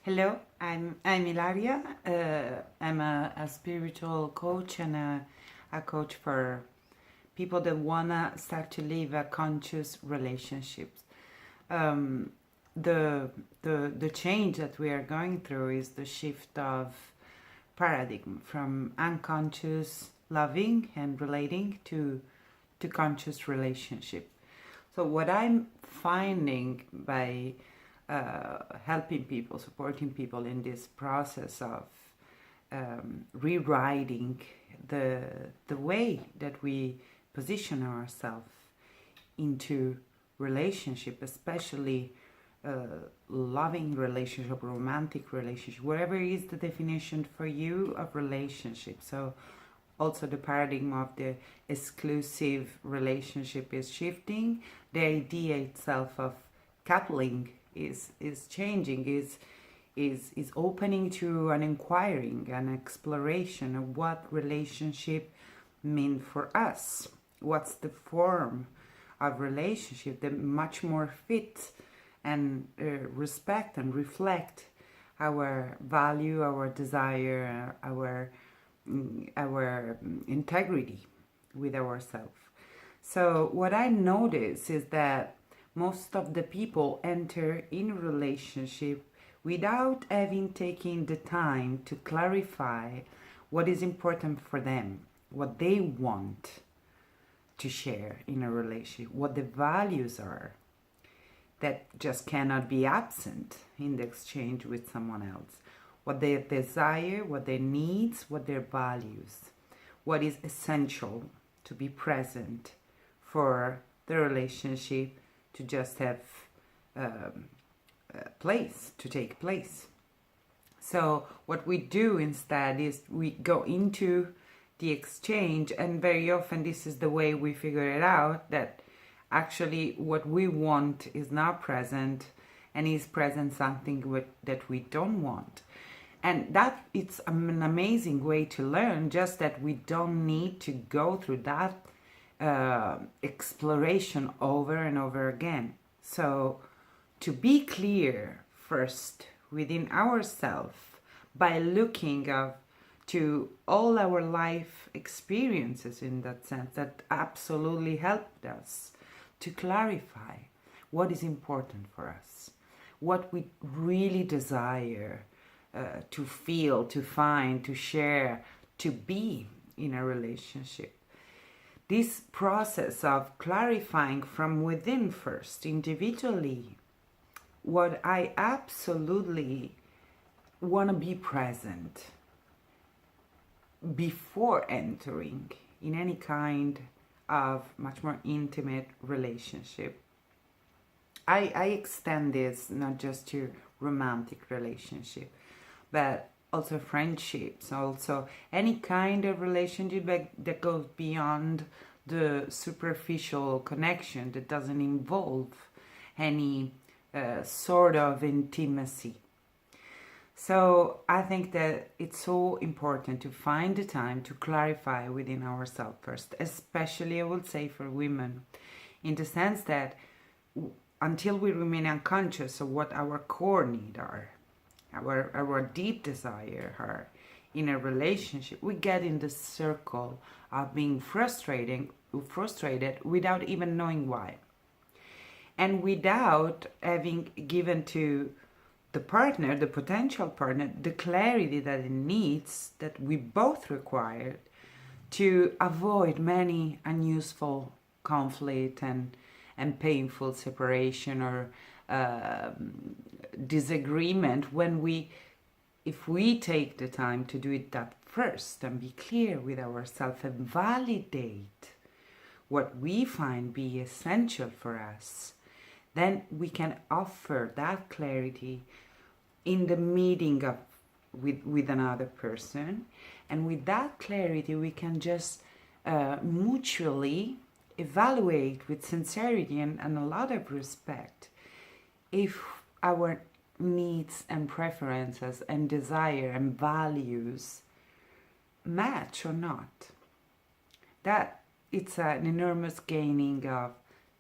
Hello, I'm Ilaria. I'm a spiritual coach and a coach for people that wanna start to live a conscious relationships. Um, the change that we are going through is the shift of paradigm from unconscious loving and relating to conscious relationship. So what I'm finding by helping people, supporting people in this process of rewriting the way that we position ourselves into relationship, especially loving relationship, romantic relationship, whatever is the definition for you of relationship. So also the paradigm of the exclusive relationship is shifting. The idea itself of coupling is changing, is opening to an inquiring, an exploration of what relationship mean for us. What's the form of relationship that much more fit and respect and reflect our value, our desire, our integrity with ourselves. So what I notice is that most of the people enter in a relationship without having taken the time to clarify what is important for them, what they want to share in a relationship, what the values are that just cannot be absent in the exchange with someone else, what they desire, what their needs, what their values, what is essential to be present for the relationship to just have place, to take place. So what we do instead is we go into the exchange, and very often this is the way we figure it out, that actually what we want is not present, and is present something that we don't want. And that it's an amazing way to learn, just that we don't need to go through that exploration over and over again. So to be clear first within ourselves by looking to all our life experiences, in that sense, that absolutely helped us to clarify what is important for us, what we really desire to feel, to find, to share, to be in a relationship. This process of clarifying from within first, individually, what I absolutely want to be present before entering in any kind of much more intimate relationship. I extend this not just to romantic relationship, but also friendships, also any kind of relationship that goes beyond the superficial connection, that doesn't involve any sort of intimacy. So I think that it's so important to find the time to clarify within ourselves first, especially I would say for women, in the sense that until we remain unconscious of what our core needs are, our deep desire are in a relationship, we get in the circle of being frustrated without even knowing why, and without having given to the partner, the potential partner, the clarity that it needs, that we both require to avoid many unuseful conflict and painful separation or disagreement if we take the time to do it that first and be clear with ourselves and validate what we find be essential for us, then we can offer that clarity in the meeting with another person, and with that clarity we can just mutually evaluate with sincerity and a lot of respect if our needs and preferences and desire and values match or not. That it's an enormous gaining of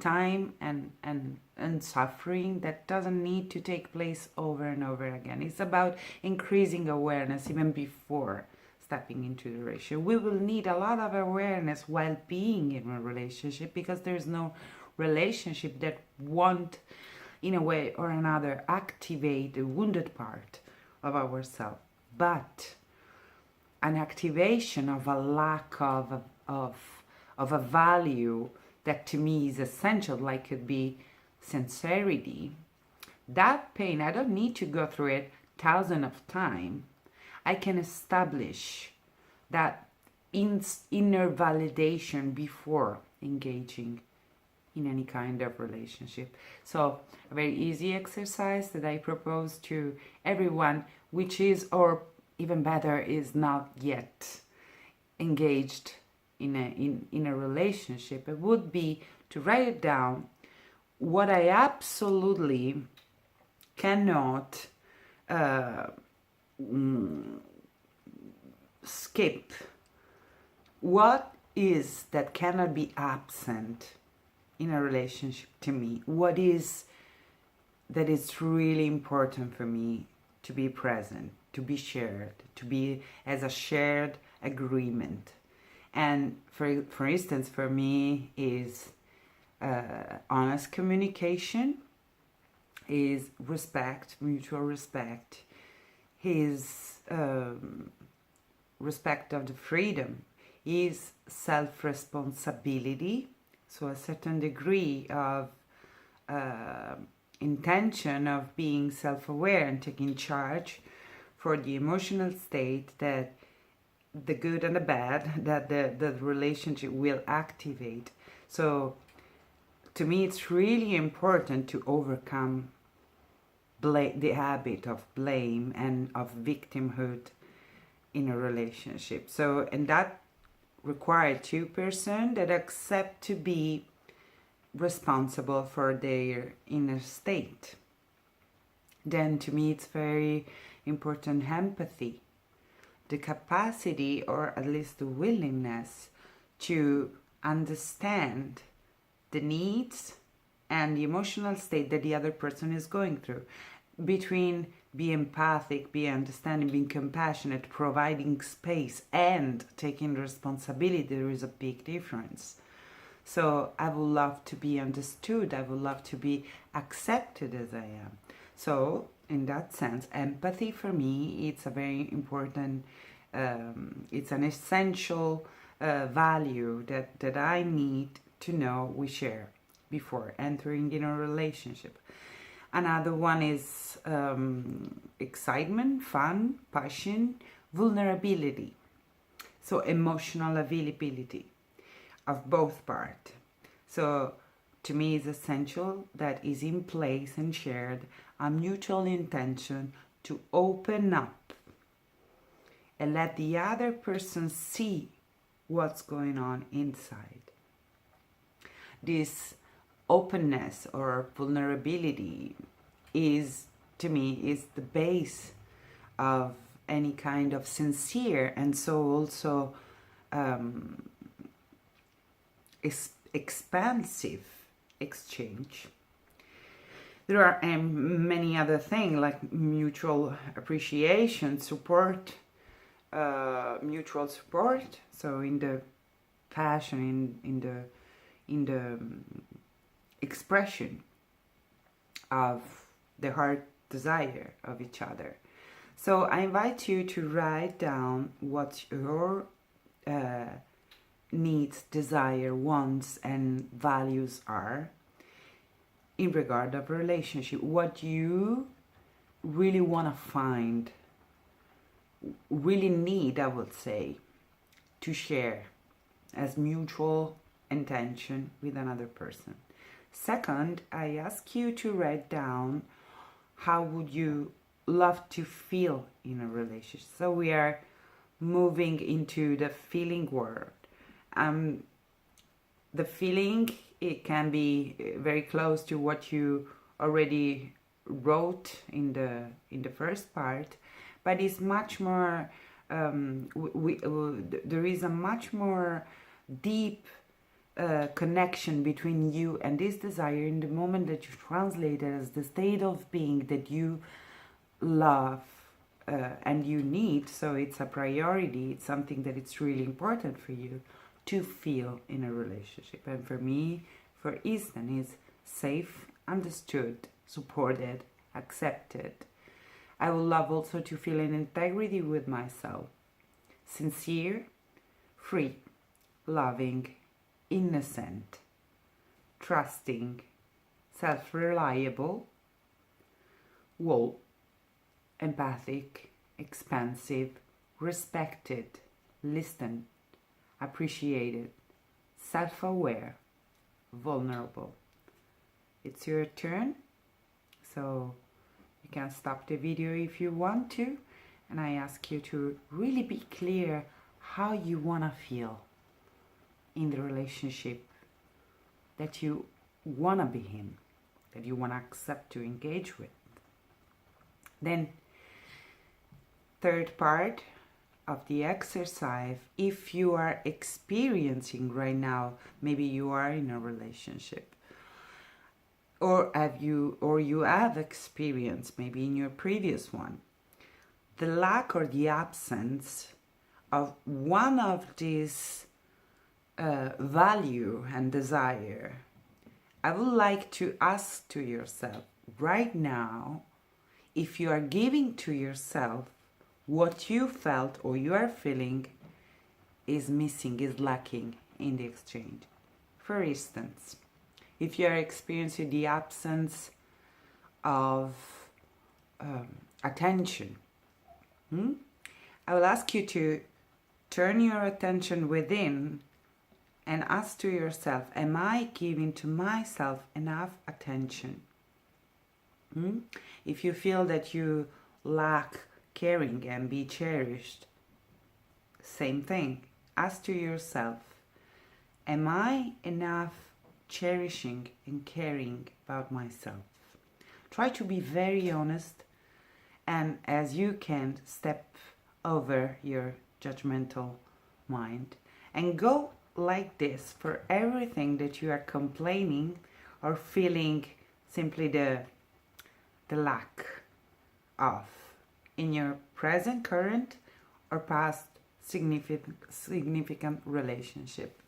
time and suffering that doesn't need to take place over and over again. It's about increasing awareness even before stepping into the relationship. We will need a lot of awareness while being in a relationship, because there's no relationship that won't, in a way or another, activate the wounded part of ourselves. But an activation of a lack of a value that to me is essential, like could be sincerity, that pain, I don't need to go through it thousands of times. I can establish that inner validation before engaging in any kind of relationship. So a very easy exercise that I propose to everyone, which is, or even better, is not yet engaged in a relationship, it would be to write it down what I absolutely cannot skip. What is that cannot be absent in a relationship to me? What is that is really important for me to be present, to be shared, to be as a shared agreement? And for instance, for me is honest communication, is respect, mutual respect, his respect of the freedom, is self-responsibility, so a certain degree of intention of being self-aware and taking charge for the emotional state, that the good and the bad that the relationship will activate. So to me, it's really important to overcome the habit of blame and of victimhood in a relationship. So, and that requires two persons that accept to be responsible for their inner state. Then to me, it's very important empathy, the capacity, or at least the willingness to understand the needs and the emotional state that the other person is going through. Between be empathic, be understanding, being compassionate, providing space, and taking responsibility, there is a big difference. So I would love to be understood. I would love to be accepted as I am. So in that sense, empathy for me, it's a very important, it's an essential value that I need to know we share before entering in a relationship. Another one is excitement, fun, passion, vulnerability. So emotional availability of both parts. So to me, it's essential that is in place and shared a mutual intention to open up and let the other person see what's going on inside. This openness or vulnerability is, to me, is the base of any kind of sincere and so also expansive exchange. There are many other things like mutual appreciation, support, mutual support. So in the passion, in the expression of the heart desire of each other. So I invite you to write down what your needs, desire, wants, and values are in regard of relationship. What you really want to find, really need, I would say, to share as mutual intention with another person. Second, I ask you to write down how would you love to feel in a relationship. So we are moving into the feeling world. The feeling, it can be very close to what you already wrote in the first part, but it's much more. There is a much more deep connection between you and this desire, in the moment that you translate it as the state of being that you love and you need, so it's a priority, it's something that it's really important for you to feel in a relationship. And for me, for Easton, is safe, understood, supported, accepted. I would love also to feel in integrity with myself, sincere, free, loving, innocent, trusting, self-reliable, whole, empathic, expansive, respected, listened, appreciated, self-aware, vulnerable. It's your turn, so you can stop the video if you want to, and I ask you to really be clear how you want to feel in the relationship that you want to be in, that you want to accept to engage with. Then, third part of the exercise, if you are experiencing right now, maybe you are in a relationship, or you have experienced maybe in your previous one, the lack or the absence of one of these value and desire, I would like to ask to yourself right now, if you are giving to yourself what you felt or you are feeling is missing, is lacking in the exchange. For instance, if you are experiencing the absence of attention, I will ask you to turn your attention within and ask to yourself, am I giving to myself enough attention? If you feel that you lack caring and be cherished, same thing. Ask to yourself, am I enough cherishing and caring about myself? Try to be very honest, and as you can, step over your judgmental mind and go like this for everything that you are complaining or feeling simply the lack of in your present, current, or past significant relationship.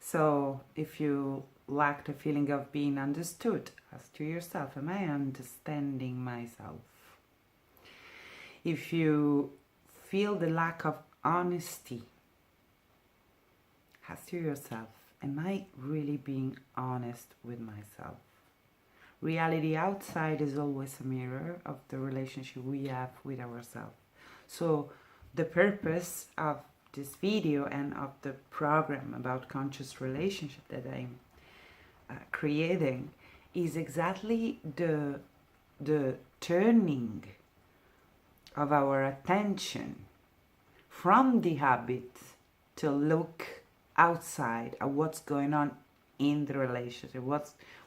So if you lack the feeling of being understood, ask to yourself, am I understanding myself? If you feel the lack of honesty, ask to yourself, am I really being honest with myself? Reality outside is always a mirror of the relationship we have with ourselves. So the purpose of this video and of the program about conscious relationship that I'm creating is exactly the turning of our attention from the habit to look outside at what's going on in the relationship,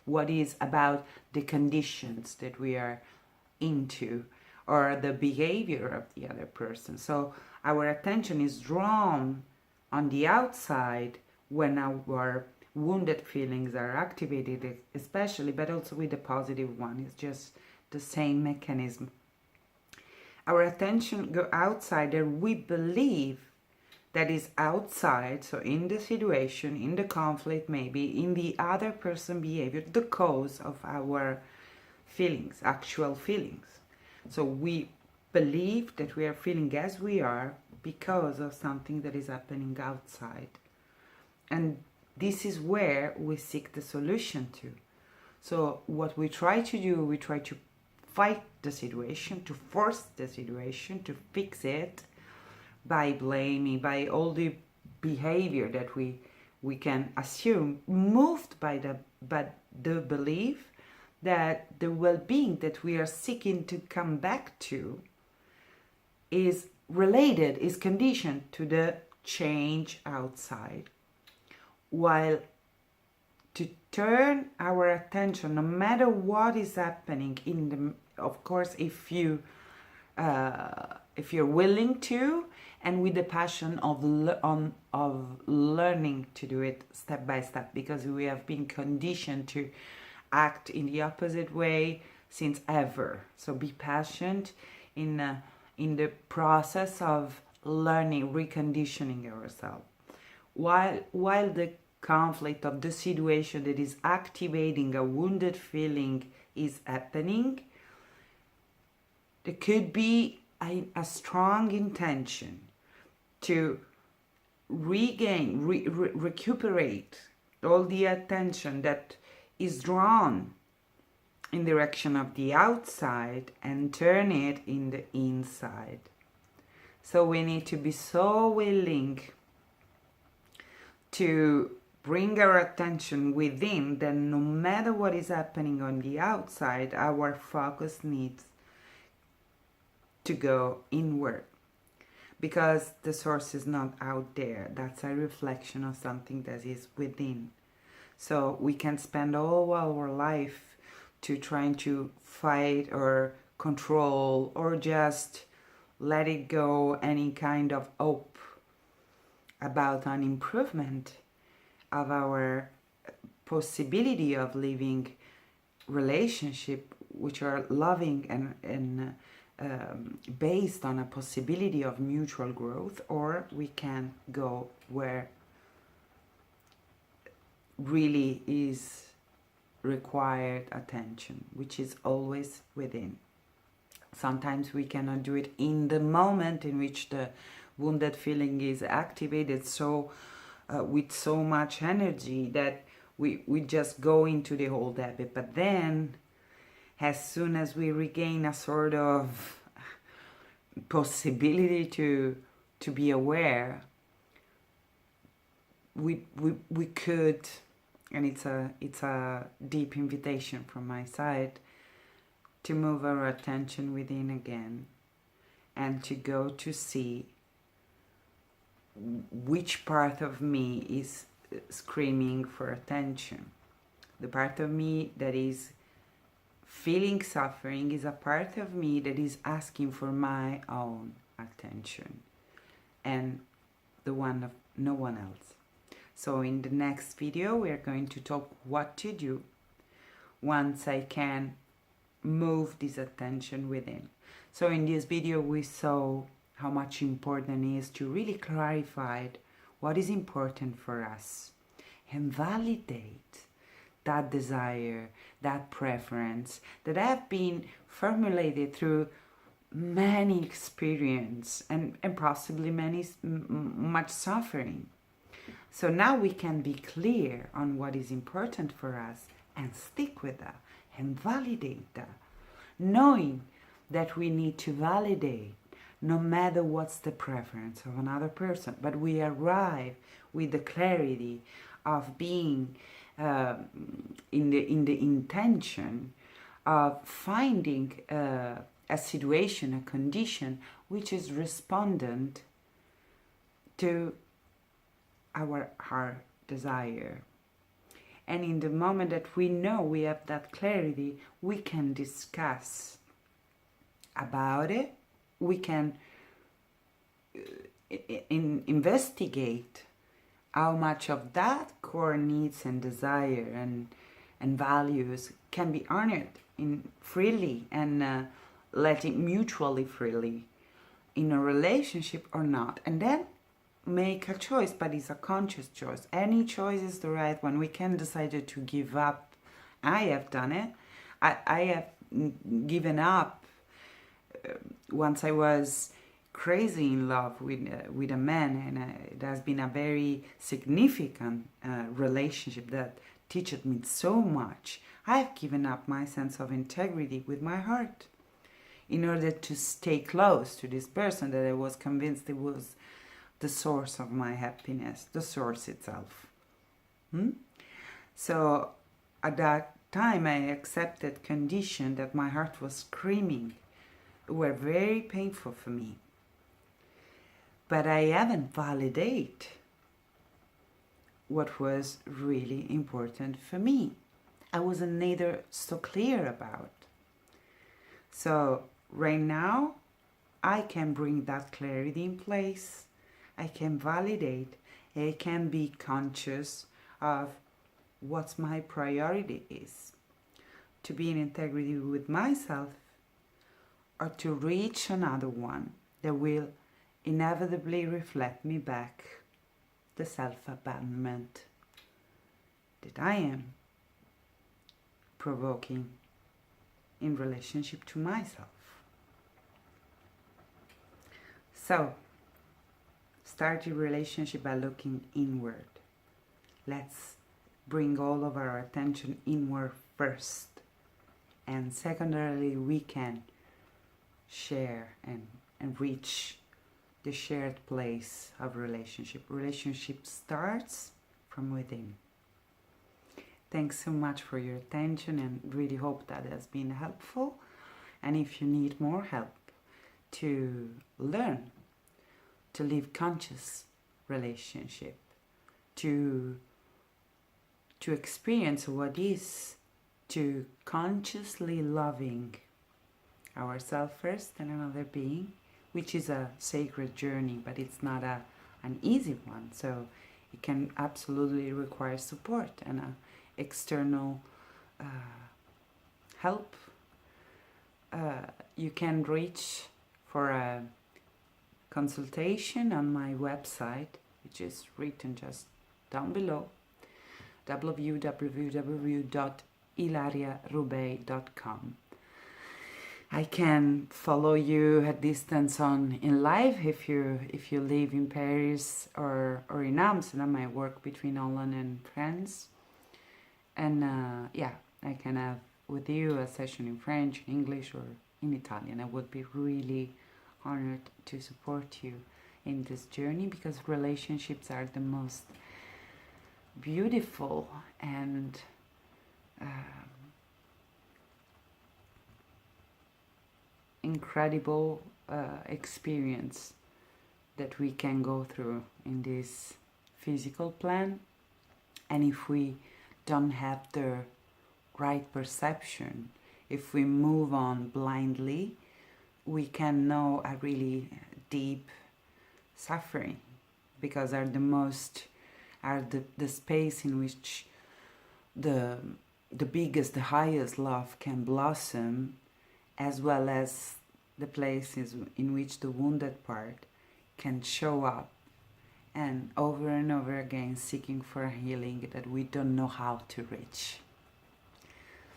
what is about the conditions that we are into or the behavior of the other person. So our attention is drawn on the outside when our wounded feelings are activated, especially, but also with the positive one. It's just the same mechanism. Our attention go outside and we believe that is outside, so in the situation, in the conflict, maybe in the other person behavior, the cause of our feelings, actual feelings. So we believe that we are feeling as we are because of something that is happening outside. And this is where we seek the solution to. So what we try to do, we try to fight the situation, to force the situation, to fix it, by blaming, by all the behavior that we can assume, moved by the belief that the well-being that we are seeking to come back to is related, is conditioned to the change outside. While to turn our attention, no matter what is happening in the, of course, if you if you're willing to, and with the passion of learning to do it step by step, because we have been conditioned to act in the opposite way since ever. So be patient in the process of learning, reconditioning ourselves. While the conflict of the situation that is activating a wounded feeling is happening, there could be a strong intention to regain, recuperate all the attention that is drawn in the direction of the outside and turn it in the inside. So we need to be so willing to bring our attention within that no matter what is happening on the outside, our focus needs to go inward, because the source is not out there. That's a reflection of something that is within. So we can spend all our life to trying to fight or control or just let it go any kind of hope about an improvement of our possibility of living relationship which are loving and based on a possibility of mutual growth, or we can go where really is required attention, which is always within. Sometimes we cannot do it in the moment in which the wounded feeling is activated so with so much energy that we just go into the old habit. But then as soon as we regain a sort of possibility to be aware, we could, and it's a deep invitation from my side, to move our attention within again and to go to see which part of me is screaming for attention. The part of me that is feeling suffering is a part of me that is asking for my own attention and the one of no one else. So in the next video we are going to talk what to do once I can move this attention within. So in this video we saw how much important it is to really clarify what is important for us and validate that desire, that preference that have been formulated through many experience and possibly much suffering. So now we can be clear on what is important for us and stick with that and validate that, knowing that we need to validate no matter what's the preference of another person, but we arrive with the clarity of being in the intention of finding a situation, a condition which is respondent to our heart desire. And in the moment that we know we have that clarity, we can discuss about it. We can investigate how much of that core needs and desire and values can be honored in freely and letting mutually freely in a relationship or not, and then make a choice. But it's a conscious choice. Any choice is the right one. We can decide to give up. I have done it. I have given up once I was crazy in love with a man, and it has been a very significant relationship that taught me so much. I've given up my sense of integrity with my heart in order to stay close to this person that I was convinced it was the source of my happiness, the source itself. So at that time I accepted conditions that my heart was screaming were very painful for me. But I haven't validated what was really important for me. I wasn't neither so clear about. So right now I can bring that clarity in place. I can validate. I can be conscious of what my priority is. To be in integrity with myself, or to reach another one that will inevitably reflect me back the self-abandonment that I am provoking in relationship to myself. So, start your relationship by looking inward. Let's bring all of our attention inward first. And secondarily, we can share and reach the shared place of relationship. Relationship starts from within. Thanks so much for your attention, and really hope that has been helpful. And if you need more help to learn to live conscious relationship, to experience what is to consciously loving ourselves first and another being, which is a sacred journey, but it's not an easy one. So it can absolutely require support and external help. You can reach for a consultation on my website, which is written just down below, www.ilariarubey.com. I can follow you at distance in live if you live in Paris or in Amsterdam. I work between Holland and France, and I can have with you a session in French, in English, or in Italian. I would be really honored to support you in this journey, because relationships are the most beautiful and incredible experience that we can go through in this physical plan. And if we don't have the right perception, if we move on blindly, we can know a really deep suffering, because are the space in which the biggest, the highest love can blossom, as well as the places in which the wounded part can show up, and over again seeking for a healing that we don't know how to reach.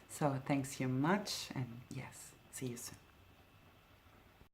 So thanks you much, and yes, see you soon.